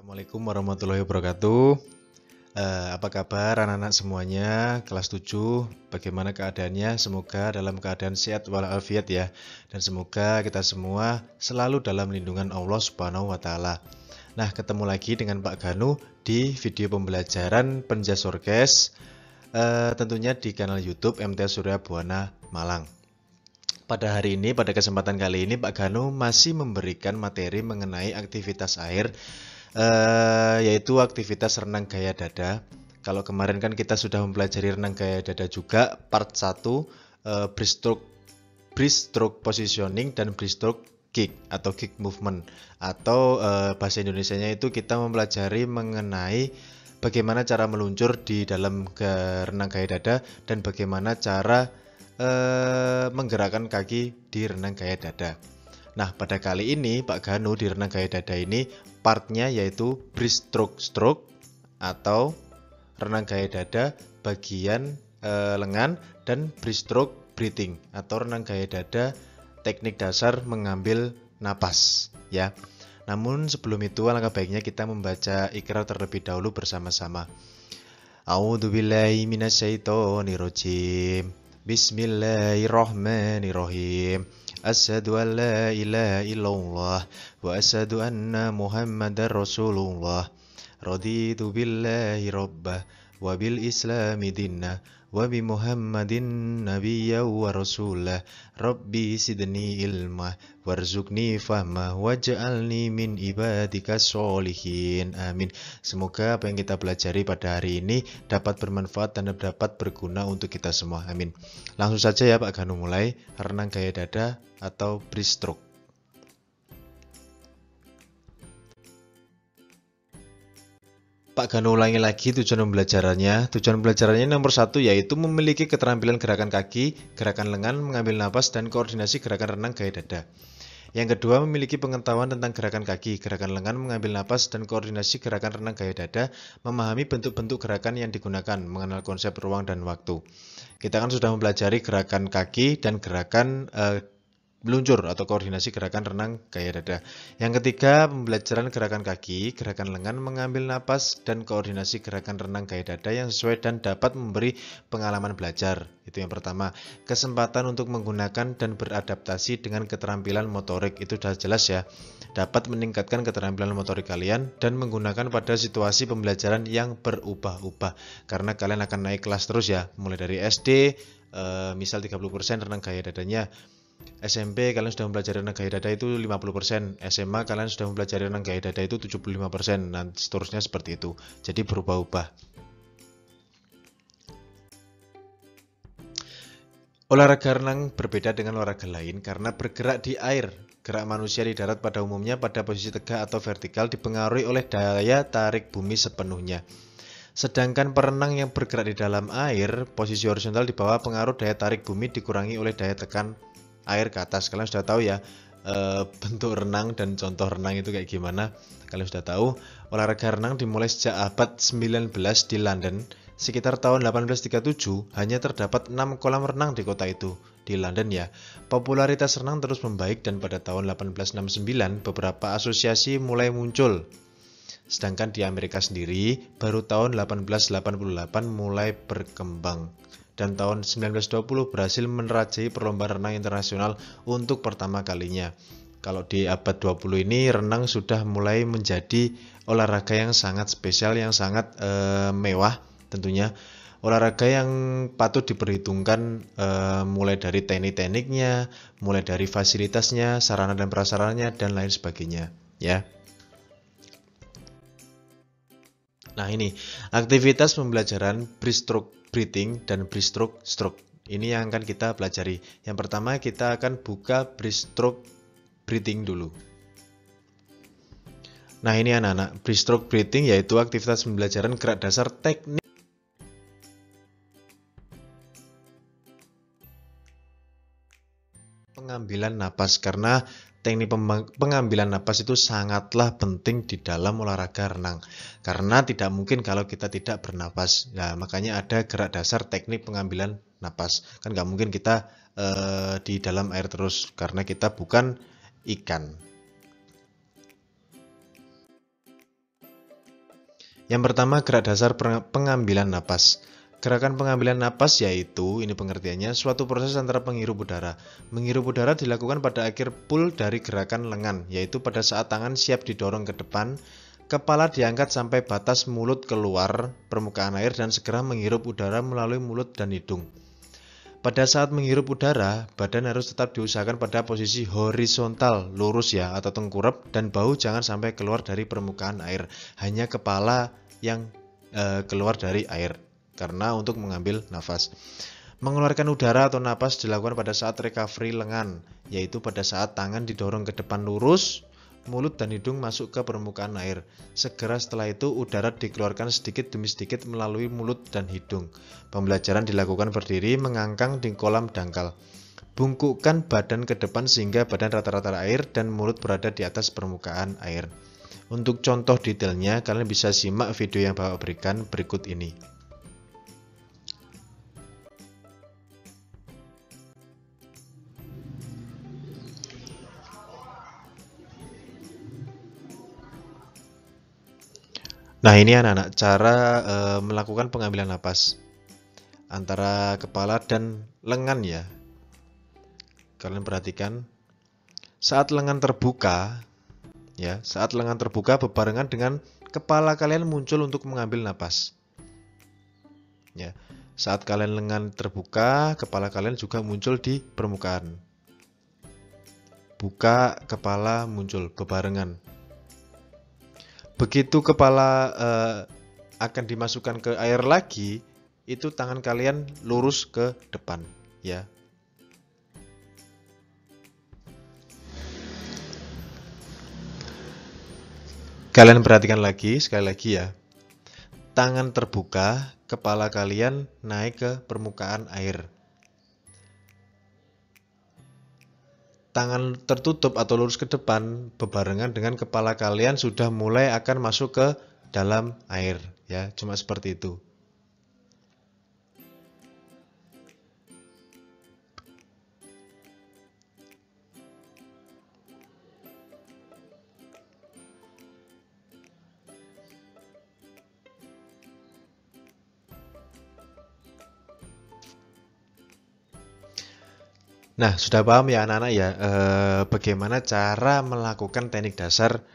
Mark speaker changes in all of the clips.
Speaker 1: Assalamualaikum warahmatullahi wabarakatuh. Apa kabar anak-anak semuanya? Kelas 7, bagaimana keadaannya? Semoga dalam keadaan sehat walafiat ya. Dan semoga kita semua selalu dalam lindungan Allah Subhanahu wa taala. Nah, ketemu lagi dengan Pak Ganu di video pembelajaran Penjas Orkes, tentunya di kanal YouTube MTS Surya Buana Malang. Pada hari ini, pada kesempatan kali ini, Pak Ganu masih memberikan materi mengenai aktivitas air, yaitu aktivitas renang gaya dada. Kalau kemarin kan kita sudah mempelajari renang gaya dada juga, part 1, breaststroke positioning dan breaststroke kick atau kick movement, atau bahasa Indonesianya itu kita mempelajari mengenai bagaimana cara meluncur di dalam renang gaya dada dan bagaimana cara menggerakkan kaki di renang gaya dada. Nah, pada kali ini Pak Ganu di renang gaya dada ini partnya yaitu breaststroke atau renang gaya dada bagian lengan, dan breaststroke breathing atau renang gaya dada teknik dasar mengambil napas ya. Namun sebelum itu alangkah baiknya kita membaca ikrar terlebih dahulu bersama-sama. A'udzubillahi minasyaitonirrajim. Bismillahirrahmanirrahim. Asyhadu an la ilaha illallah wa asyhadu anna Muhammadar Rasulullah. Raditu billahi rabbah wa bil islami dinna wa bi Muhammadin nabiyya wa rasulah. Rabbi sidni ilma warzuqni fahma waj'alni min ibadika sholihin. Amin. Semoga apa yang kita pelajari pada hari ini dapat bermanfaat dan dapat berguna untuk kita semua. Amin. Langsung saja ya Pak Ganu mulai renang gaya dada atau breaststroke. Pak Ganu ulangi lagi tujuan pembelajarannya. Tujuan pembelajarannya nomor 1 yaitu memiliki keterampilan gerakan kaki, gerakan lengan, mengambil napas, dan koordinasi gerakan renang gaya dada. Yang kedua, memiliki pengetahuan tentang gerakan kaki, gerakan lengan, mengambil napas, dan koordinasi gerakan renang gaya dada, memahami bentuk-bentuk gerakan yang digunakan, mengenal konsep ruang dan waktu. Kita kan sudah mempelajari gerakan kaki dan gerakan meluncur atau koordinasi gerakan renang gaya dada. Yang ketiga, pembelajaran gerakan kaki, gerakan lengan, mengambil napas, dan koordinasi gerakan renang gaya dada yang sesuai dan dapat memberi pengalaman belajar. Itu yang pertama. Kesempatan untuk menggunakan dan beradaptasi dengan keterampilan motorik, itu sudah jelas ya. Dapat meningkatkan keterampilan motorik kalian dan menggunakan pada situasi pembelajaran yang berubah-ubah. Karena kalian akan naik kelas terus ya, mulai dari SD, misal 30% renang gaya dadanya. SMP kalian sudah mempelajari renang gaya dada itu 50%, SMA kalian sudah mempelajari renang gaya dada itu 75%, dan seterusnya seperti itu. Jadi berubah-ubah. Olahraga renang berbeda dengan olahraga lain karena bergerak di air. Gerak manusia di darat pada umumnya pada posisi tegak atau vertikal dipengaruhi oleh daya tarik bumi sepenuhnya. Sedangkan perenang yang bergerak di dalam air, posisi horizontal di bawah pengaruh daya tarik bumi dikurangi oleh daya tekan air ke atas. Kalian sudah tahu ya bentuk renang dan contoh renang itu kayak gimana. Kalian sudah tahu. Olahraga renang dimulai sejak abad 19 di London. Sekitar tahun 1837 hanya terdapat 6 kolam renang di kota itu, di London ya. Popularitas renang terus membaik dan pada tahun 1869 beberapa asosiasi mulai muncul. Sedangkan di Amerika sendiri baru tahun 1888 mulai berkembang. Dan tahun 1920 berhasil menerajai perlombaan renang internasional untuk pertama kalinya. Kalau di abad 20 ini renang sudah mulai menjadi olahraga yang sangat spesial, yang sangat mewah tentunya. Olahraga yang patut diperhitungkan mulai dari teknik-tekniknya, mulai dari fasilitasnya, sarana dan prasarannya, dan lain sebagainya ya. Nah ini, aktivitas pembelajaran breaststroke breathing dan breaststroke stroke. Ini yang akan kita pelajari. Yang pertama kita akan buka breaststroke breathing dulu. Nah ini anak-anak, breaststroke breathing yaitu aktivitas pembelajaran gerak dasar teknik pengambilan napas, karena teknik pengambilan napas itu sangatlah penting di dalam olahraga renang. Karena tidak mungkin kalau kita tidak bernapas. Nah, makanya ada gerak dasar teknik pengambilan napas. Kan nggak mungkin kita di dalam air terus, karena kita bukan ikan. Yang pertama, gerak dasar pengambilan napas. Gerakan pengambilan napas yaitu, ini pengertiannya, suatu proses antara penghirup udara. Menghirup udara dilakukan pada akhir pull dari gerakan lengan, yaitu pada saat tangan siap didorong ke depan, kepala diangkat sampai batas mulut keluar permukaan air dan segera menghirup udara melalui mulut dan hidung. Pada saat menghirup udara, badan harus tetap diusahakan pada posisi horizontal, lurus ya, atau tengkurap, dan bahu jangan sampai keluar dari permukaan air. Hanya kepala yang keluar dari air, karena untuk mengambil nafas. Mengeluarkan udara atau napas dilakukan pada saat recovery lengan, yaitu pada saat tangan didorong ke depan lurus, mulut dan hidung masuk ke permukaan air. Segera setelah itu udara dikeluarkan sedikit demi sedikit melalui mulut dan hidung. Pembelajaran dilakukan berdiri mengangkang di kolam dangkal. Bungkukkan badan ke depan sehingga badan rata-rata air dan mulut berada di atas permukaan air. Untuk contoh detailnya kalian bisa simak video yang Bapak berikan berikut ini. Nah, ini anak-anak cara melakukan pengambilan napas antara kepala dan lengan ya. Kalian perhatikan saat lengan terbuka ya, saat lengan terbuka berbarengan dengan kepala kalian muncul untuk mengambil napas. Ya. Saat kalian lengan terbuka, kepala kalian juga muncul di permukaan. Buka, kepala muncul bebarengan. Begitu kepala akan dimasukkan ke air lagi, itu tangan kalian lurus ke depan, ya. Kalian perhatikan lagi, sekali lagi ya. Tangan terbuka, kepala kalian naik ke permukaan air. Tangan tertutup atau lurus ke depan bebarengan dengan kepala kalian sudah mulai akan masuk ke dalam air ya, cuma seperti itu. Nah, sudah paham ya anak-anak ya bagaimana cara melakukan teknik dasar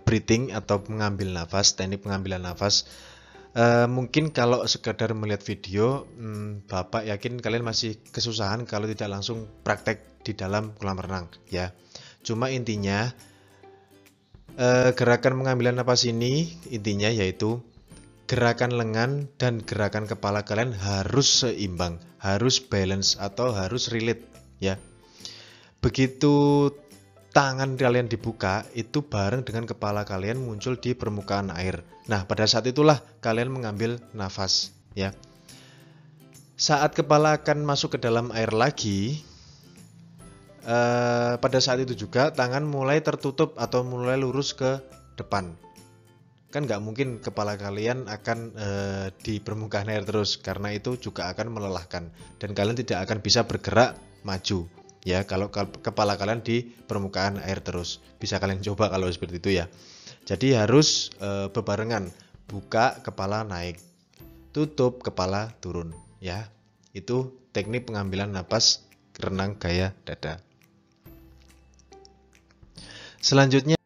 Speaker 1: breathing atau mengambil nafas, teknik pengambilan nafas. Mungkin kalau sekedar melihat video, Bapak yakin kalian masih kesusahan kalau tidak langsung praktek di dalam kolam renang ya. Cuma intinya gerakan pengambilan nafas ini intinya yaitu gerakan lengan dan gerakan kepala kalian harus seimbang, harus balance atau harus relate ya. Begitu tangan kalian dibuka, itu bareng dengan kepala kalian muncul di permukaan air. Nah, pada saat itulah kalian mengambil nafas ya. Saat kepala akan masuk ke dalam air lagi, pada saat itu juga tangan mulai tertutup atau mulai lurus ke depan. Kan nggak mungkin kepala kalian akan di permukaan air terus, karena itu juga akan melelahkan dan kalian tidak akan bisa bergerak maju ya kalau kepala kalian di permukaan air terus. Bisa kalian coba kalau seperti itu ya. Jadi harus bebarengan, buka kepala naik, tutup kepala turun ya. Itu teknik pengambilan napas renang gaya dada. Selanjutnya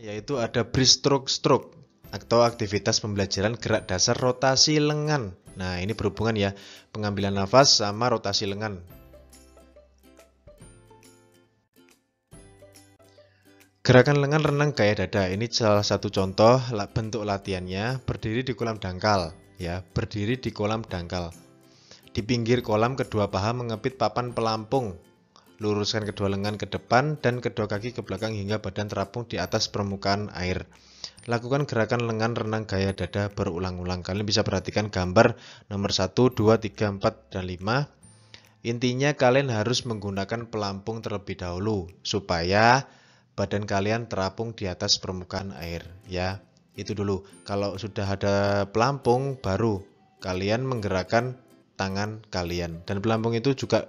Speaker 1: yaitu ada breaststroke atau aktivitas pembelajaran gerak dasar rotasi lengan. Nah, ini berhubungan ya, pengambilan nafas sama rotasi lengan. Gerakan lengan renang gaya dada ini salah satu contoh bentuk latihannya. Berdiri di kolam dangkal ya, berdiri di kolam dangkal. Di pinggir kolam kedua paha mengepit papan pelampung. Luruskan kedua lengan ke depan dan kedua kaki ke belakang hingga badan terapung di atas permukaan air. Lakukan gerakan lengan renang gaya dada berulang-ulang. Kalian bisa perhatikan gambar nomor 1, 2, 3, 4, dan 5. Intinya kalian harus menggunakan pelampung terlebih dahulu supaya badan kalian terapung di atas permukaan air ya. Itu dulu. Kalau sudah ada pelampung baru kalian menggerakkan tangan kalian. Dan pelampung itu juga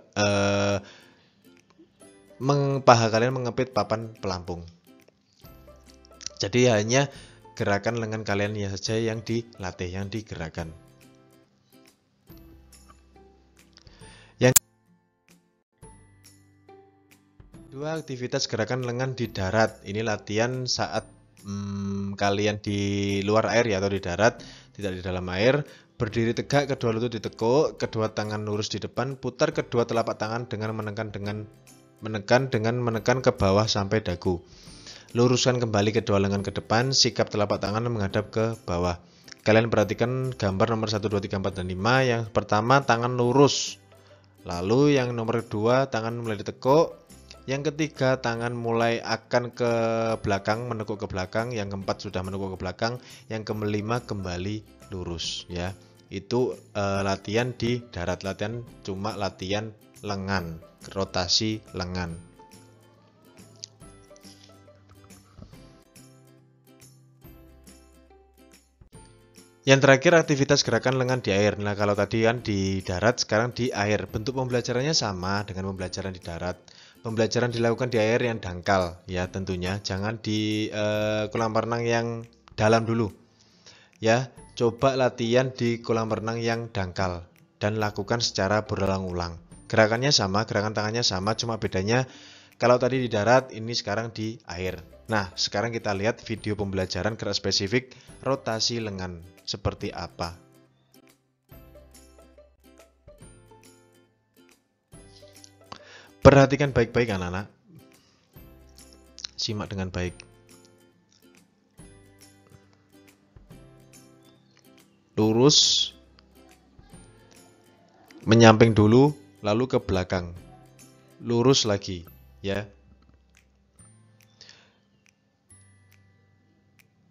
Speaker 1: paha kalian mengepit papan pelampung. Jadi hanya gerakan lengan kalian saja yang dilatih, yang digerakkan. Yang kedua, aktivitas gerakan lengan di darat. Ini latihan saat kalian di luar air ya, atau di darat, tidak di dalam air. Berdiri tegak, kedua lutut ditekuk, kedua tangan lurus di depan, putar kedua telapak tangan dengan menekan ke bawah sampai dagu. Luruskan kembali kedua lengan ke depan, sikap telapak tangan menghadap ke bawah. Kalian perhatikan gambar nomor 1, 2, 3, 4, dan 5. Yang pertama tangan lurus. Lalu yang nomor 2 tangan mulai ditekuk. Yang ketiga tangan mulai akan ke belakang, menekuk ke belakang. Yang keempat sudah menekuk ke belakang. Yang kelima kembali lurus ya. Itu latihan di darat, latihan cuma latihan lengan, rotasi lengan. Yang terakhir aktivitas gerakan lengan di air. Nah kalau tadi kan di darat, sekarang di air. Bentuk pembelajarannya sama dengan pembelajaran di darat. Pembelajaran dilakukan di air yang dangkal ya tentunya. Jangan di kolam renang yang dalam dulu. Ya, coba latihan di kolam renang yang dangkal dan lakukan secara berulang-ulang. Gerakannya sama, gerakan tangannya sama, cuma bedanya kalau tadi di darat, ini sekarang di air. Nah, sekarang kita lihat video pembelajaran gerak spesifik rotasi lengan seperti apa. Perhatikan baik-baik anak-anak. Simak dengan baik. Lurus, menyamping dulu, lalu ke belakang. Lurus lagi, ya.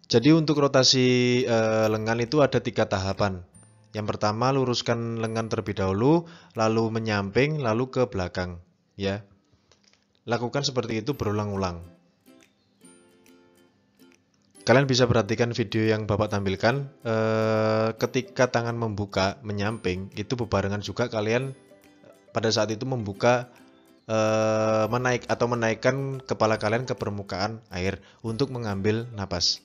Speaker 1: Jadi untuk rotasi lengan itu ada 3 tahapan. Yang pertama luruskan lengan terlebih dahulu, lalu menyamping, lalu ke belakang, ya. Lakukan seperti itu berulang-ulang. Kalian bisa perhatikan video yang Bapak tampilkan. Ketika tangan membuka, menyamping, itu bebarengan juga kalian pada saat itu membuka, menaikkan kepala kalian ke permukaan air untuk mengambil napas.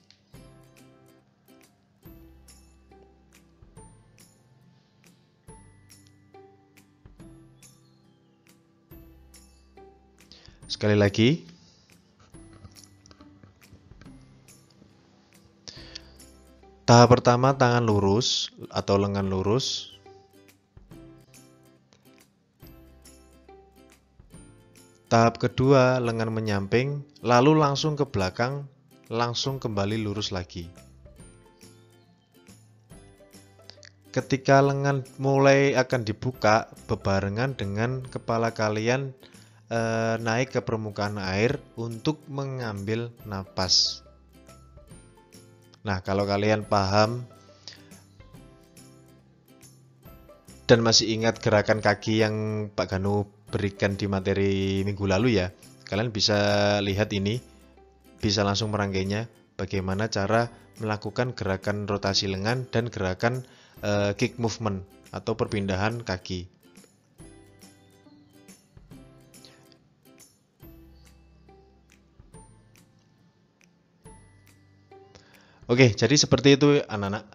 Speaker 1: Sekali lagi. Tahap pertama tangan lurus atau lengan lurus. Tahap kedua lengan menyamping, lalu langsung ke belakang, langsung kembali lurus lagi. Ketika lengan mulai akan dibuka, bebarengan dengan kepala kalian naik ke permukaan air untuk mengambil napas. Nah, kalau kalian paham dan masih ingat gerakan kaki yang Pak Ganu berikan di materi minggu lalu ya, kalian bisa lihat ini, bisa langsung merangkainya bagaimana cara melakukan gerakan rotasi lengan dan gerakan kick movement atau perpindahan kaki. Oke, jadi seperti itu anak-anak,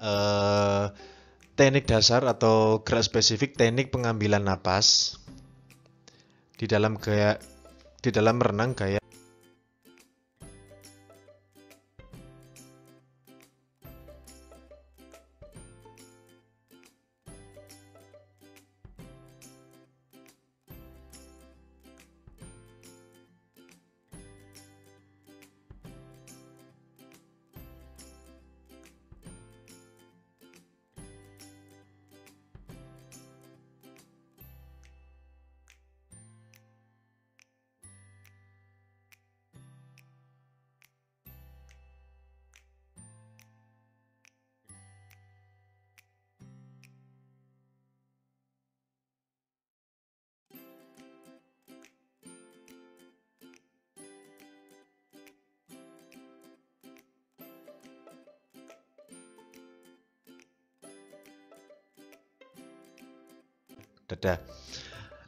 Speaker 1: teknik dasar atau gerak spesifik teknik pengambilan napas di dalam renang gaya. Dada.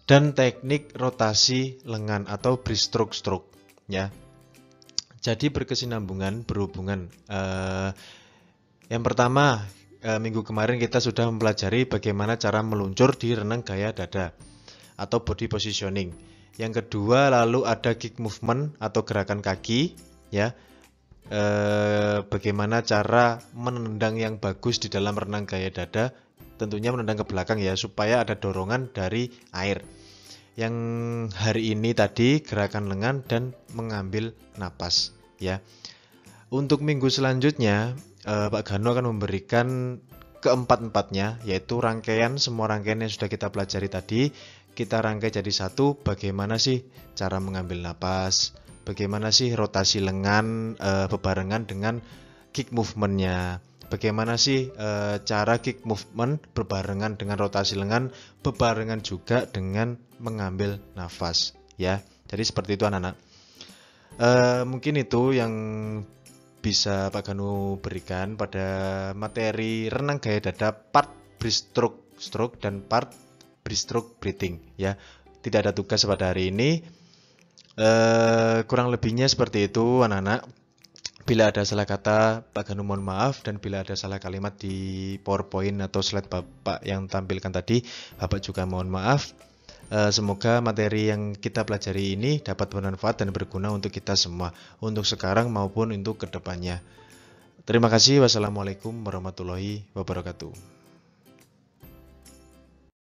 Speaker 1: Dan teknik rotasi lengan atau breaststroke ya. Jadi berkesinambungan, berhubungan. Yang pertama, minggu kemarin kita sudah mempelajari bagaimana cara meluncur di renang gaya dada atau body positioning. Yang kedua, lalu ada kick movement atau gerakan kaki, ya. Bagaimana cara menendang yang bagus di dalam renang gaya dada, tentunya menendang ke belakang ya, supaya ada dorongan dari air. Yang hari ini tadi gerakan lengan dan mengambil napas ya. Untuk minggu selanjutnya Pak Gano akan memberikan keempat-empatnya, yaitu semua rangkaian yang sudah kita pelajari tadi kita rangkai jadi satu. Bagaimana sih cara mengambil napas, bagaimana sih rotasi lengan bebarengan dengan kick movementnya, bagaimana sih cara kick movement berbarengan dengan rotasi lengan, bebarengan juga dengan mengambil nafas ya. Jadi seperti itu anak-anak. Mungkin itu yang bisa Pak Ganu berikan pada materi renang gaya dada part breaststroke dan part breaststroke breathing ya. Tidak ada tugas pada hari ini. Kurang lebihnya seperti itu anak-anak. Bila ada salah kata, Pak Ganu mohon maaf, dan bila ada salah kalimat di PowerPoint atau slide Bapak yang tampilkan tadi, Bapak juga mohon maaf. Semoga materi yang kita pelajari ini dapat bermanfaat dan berguna untuk kita semua, untuk sekarang maupun untuk kedepannya. Terima kasih. Wassalamualaikum warahmatullahi wabarakatuh.